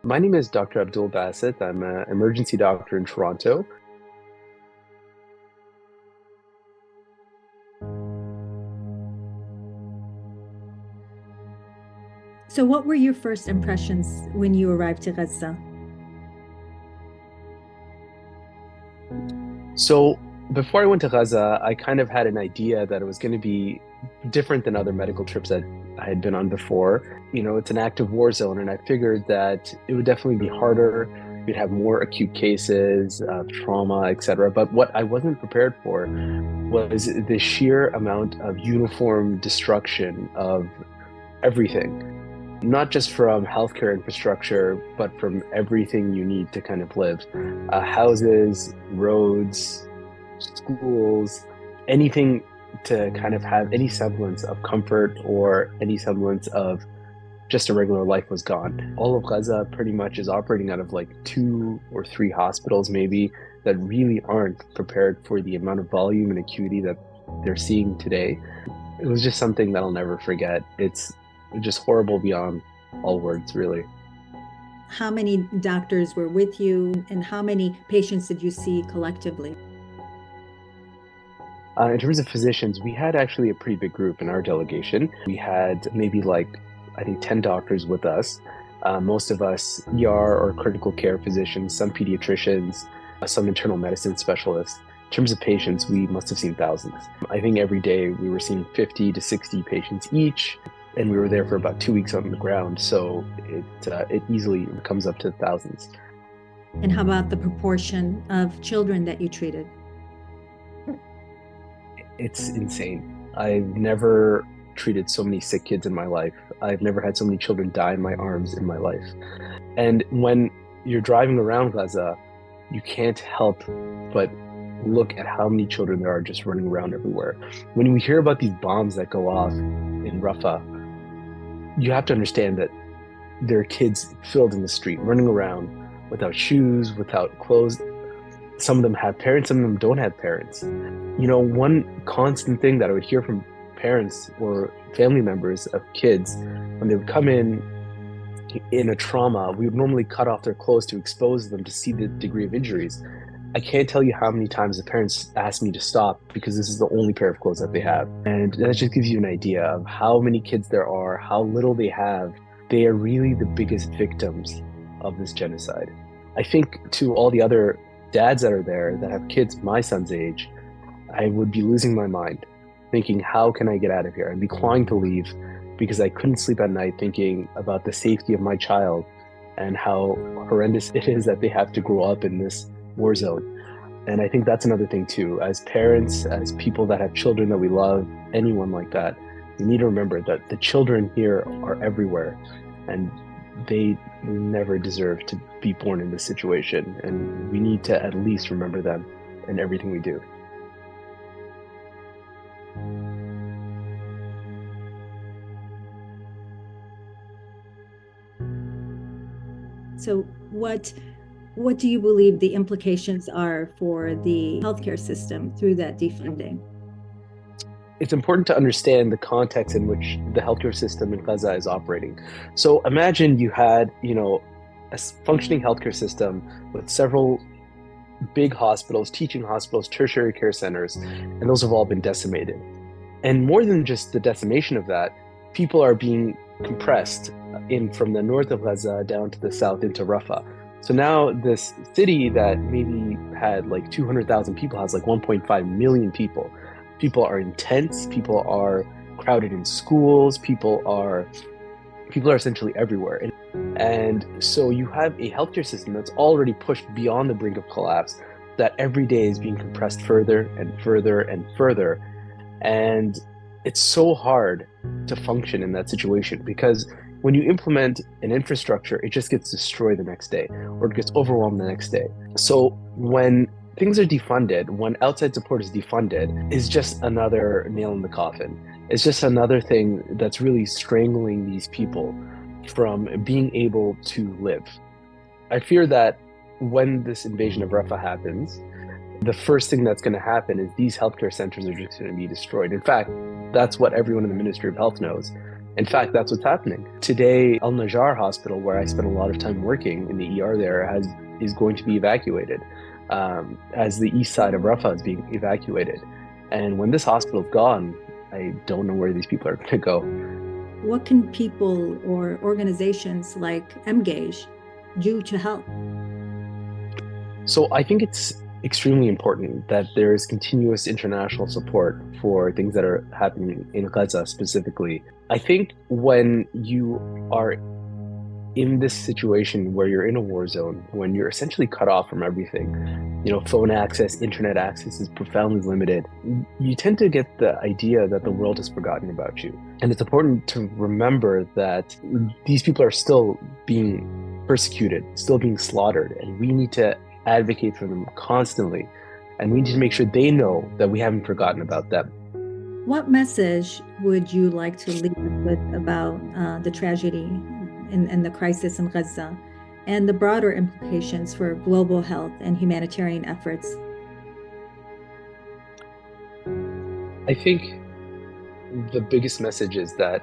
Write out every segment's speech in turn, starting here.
My name is Dr. Abdul Basith. I'm an emergency doctor in Toronto. So, what were your first impressions when you arrived to Gaza? So before I went to Gaza, I kind of had an idea that it was going to be different than other medical trips that I had been on before. It's an active war zone, and I figured that it would definitely be harder. We'd have more acute cases, trauma, etc. But what I wasn't prepared for was the sheer amount of uniform destruction of everything. Not just from healthcare infrastructure, but from everything you need to kind of live. Houses, roads, schools, anything to kind of have any semblance of comfort or any semblance of just a regular life was gone. All of Gaza pretty much is operating out of like two or three hospitals, maybe, that really aren't prepared for the amount of volume and acuity that they're seeing today. It was just something that I'll never forget. It's just horrible beyond all words, really. How many doctors were with you, and how many patients did you see collectively? In terms of physicians, we had actually a pretty big group in our delegation. We had maybe like, I think, 10 doctors with us. Most of us ER or critical care physicians, some pediatricians, some internal medicine specialists. In terms of patients, we must have seen thousands. I think every day we were seeing 50 to 60 patients each, and we were there for about 2 weeks on the ground. So it easily comes up to thousands. And how about the proportion of children that you treated? It's insane. I've never treated so many sick kids in my life. I've never had so many children die in my arms in my life. And when you're driving around Gaza, you can't help but look at how many children there are just running around everywhere. When we hear about these bombs that go off in Rafah, you have to understand that there are kids filled in the street, running around without shoes, without clothes. Some of them have parents, some of them don't have parents. One constant thing that I would hear from parents or family members of kids when they would come in a trauma, we would normally cut off their clothes to expose them to see the degree of injuries. I can't tell you how many times the parents ask me to stop because this is the only pair of clothes that they have. And that just gives you an idea of how many kids there are, how little they have. They are really the biggest victims of this genocide. I think to all the other dads that are there that have kids my son's age, I would be losing my mind, thinking, how can I get out of here? I'd be clawing to leave because I couldn't sleep at night thinking about the safety of my child and how horrendous it is that they have to grow up in this war zone. And I think that's another thing too. As parents, as people that have children that we love, anyone like that, we need to remember that the children here are everywhere and they never deserve to be born in this situation. And we need to at least remember them in everything we do. So, what do you believe the implications are for the healthcare system through that defunding? It's important to understand the context in which the healthcare system in Gaza is operating. So imagine you had, a functioning healthcare system with several big hospitals, teaching hospitals, tertiary care centers, and those have all been decimated. And more than just the decimation of that, people are being compressed in from the north of Gaza down to the south into Rafah. So now this city that maybe had like 200,000 people has like 1.5 million people. People are intense, people are crowded in schools, people are essentially everywhere. And so you have a healthcare system that's already pushed beyond the brink of collapse, that every day is being compressed further and further and further. And it's so hard to function in that situation because when you implement an infrastructure, it just gets destroyed the next day or it gets overwhelmed the next day. So when things are defunded, when outside support is defunded, is just another nail in the coffin. It's just another thing that's really strangling these people from being able to live. I fear that when this invasion of Rafah happens, the first thing that's going to happen is these healthcare centers are just going to be destroyed. In fact, that's what everyone in the Ministry of Health knows. In fact, that's what's happening. Today, Al Najjar Hospital, where I spent a lot of time working in the ER there, is going to be evacuated, as the east side of Rafah is being evacuated. And when this hospital's gone, I don't know where these people are going to go. What can people or organizations like Emgage do to help? So I think it's extremely important that there is continuous international support for things that are happening in Gaza specifically. I think when you are in this situation where you're in a war zone, when you're essentially cut off from everything, phone access, internet access is profoundly limited, you tend to get the idea that the world has forgotten about you. And it's important to remember that these people are still being persecuted, still being slaughtered, and we need to advocate for them constantly. And we need to make sure they know that we haven't forgotten about them. What message would you like to leave with about the tragedy and the crisis in Gaza and the broader implications for global health and humanitarian efforts? I think the biggest message is that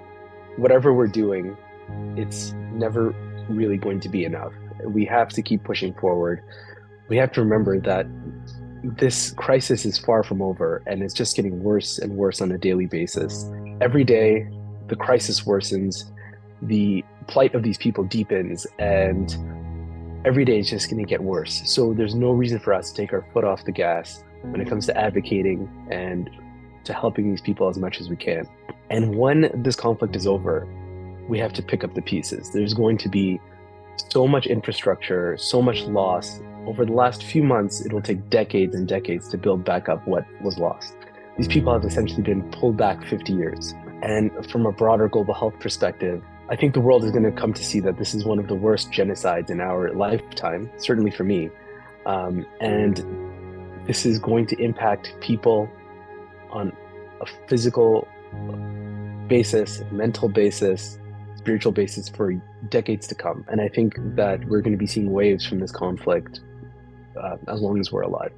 whatever we're doing, it's never really going to be enough. We have to keep pushing forward. We have to remember that this crisis is far from over, and it's just getting worse and worse on a daily basis. Every day, the crisis worsens, the plight of these people deepens, and every day it's just going to get worse. So there's no reason for us to take our foot off the gas when it comes to advocating and to helping these people as much as we can. And when this conflict is over, we have to pick up the pieces. There's going to be so much infrastructure, so much loss. Over the last few months, it will take decades and decades to build back up what was lost. These people have essentially been pulled back 50 years. And from a broader global health perspective, I think the world is going to come to see that this is one of the worst genocides in our lifetime, certainly for me. And this is going to impact people on a physical basis, mental basis, spiritual basis for decades to come. And I think that we're going to be seeing waves from this conflict as long as we're alive.